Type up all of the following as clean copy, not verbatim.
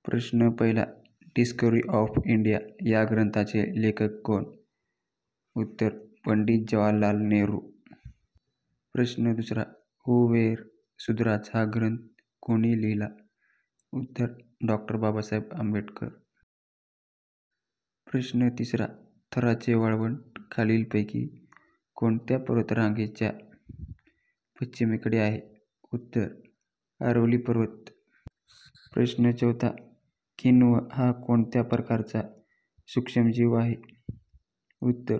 प्रश्न पहिला. Discovery of India या ग्रंथाचे लेखक कोण? उत्तर पंडित जवाहरलाल नेहरू. प्रश्न दुसरा. हू वेर सुधराज हा ग्रंथ कोणी लिहिला? उत्तर डॉक्टर बाबासाहेब आंबेडकर. प्रश्न तिसरा. थराचे वाळवंट खालीलपैकी कोणत्या पर्वतरांगेच्या पश्चिमेकडे आहे? उत्तर अरवली पर्वत. प्रश्न चौथा. किण्व हा कोणत्या प्रकारचा सूक्ष्मजीव आहे? उत्तर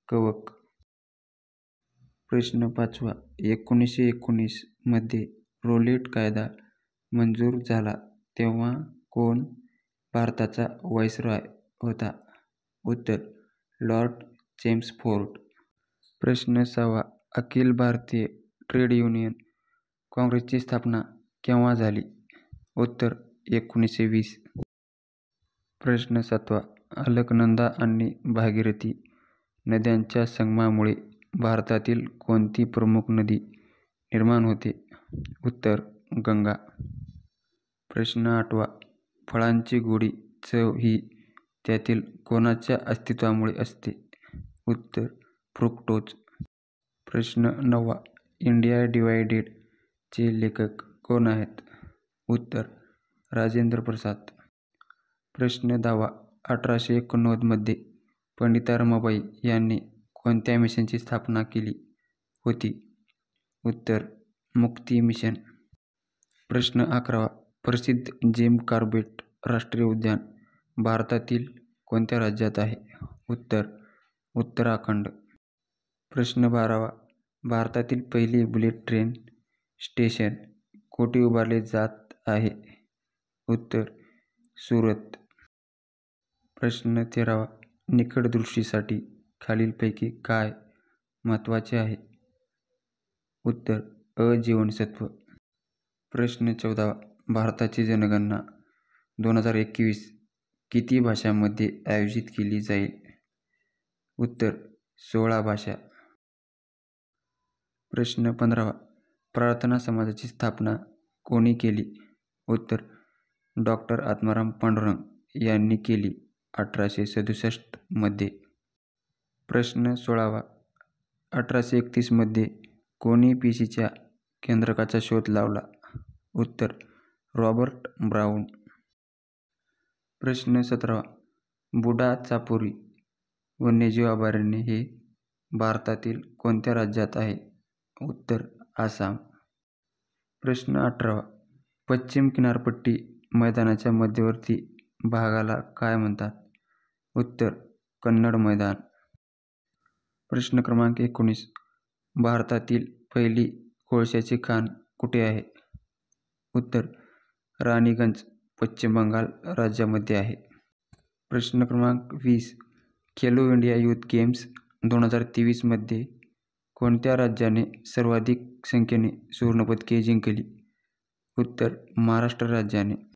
कवक. प्रश्न पाचवा. 1919 मध्ये रॉलेट कायदा मंजूर झाला तेव्हा कोण भारताचा व्हाईसरॉय होता? उत्तर लॉर्ड चेम्सफोर्ड. प्रश्न सहावा. अखिल भारतीय ट्रेड युनियन काँग्रेसची स्थापना केव्हा झाली? उत्तर 1920. प्रश्न सातवा. अलकनंदा आणि भागीरथी नद्यांच्या संगमामुळे भारतातील कोणती प्रमुख नदी निर्माण होते? उत्तर गंगा. प्रश्न आठवा. फळांची गोडी चव ही त्यातील कोणाच्या अस्तित्वामुळे असते? उत्तर फ्रुक्टोज. प्रश्न नववा. इंडिया डिवायडेड चे लेखक कोण आहेत? उत्तर राजेंद्र प्रसाद. प्रश्न दहावा. 1889 मध्ये पंडिता रमाबाई यांनी कोणत्या मिशनची स्थापना केली होती? उत्तर मुक्ती मिशन. प्रश्न अकरावा. प्रसिद्ध जिम कॉर्बेट राष्ट्रीय उद्यान भारतातील कोणत्या राज्यात आहे? उत्तर उत्तराखंड. प्रश्न बारावा. भारतातील पहिली बुलेट ट्रेन स्टेशन कोठे उभारले जात आहे? उत्तर सुरत. प्रश्न तेरावा. निकट दृष्टीसाठी खालीलपैकी काय महत्त्वाचे आहे? उत्तर अ जीवनसत्व. प्रश्न चौदावा. भारताची जनगणना 2021 किती भाषांमध्ये आयोजित केली जाईल? उत्तर 16 भाषा. प्रश्न 15वा. प्रार्थना समाजाची स्थापना कोणी केली? उत्तर डॉक्टर आत्माराम पांडुरंग यांनी केली 1867 मध्ये. प्रश्न 16वा. 1831 मध्ये कोणी पेशीच्या केंद्रकाचा शोध लावला? उत्तर रॉबर्ट ब्राऊन. प्रश्न 17वा. बुडा चापोरी वन्यजीव अभयारण्य हे भारतातील कोणत्या राज्यात आहे? उत्तर आसाम. प्रश्न 18वा. पश्चिम किनारपट्टी मैदानाच्या मध्यवर्ती भागाला काय म्हणतात? उत्तर कन्नड मैदान. प्रश्न क्रमांक 19. भारतातील पहिली कोळशाची खाण कुठे आहे? उत्तर राणीगंज, पश्चिम बंगाल राज्यामध्ये आहे. प्रश्न क्रमांक 20. खेलो इंडिया यूथ गेम्स 2023 मध्ये कोणत्या राज्याने सर्वाधिक संख्येने सुवर्णपदके जिंकली? उत्तर महाराष्ट्र राज्याने.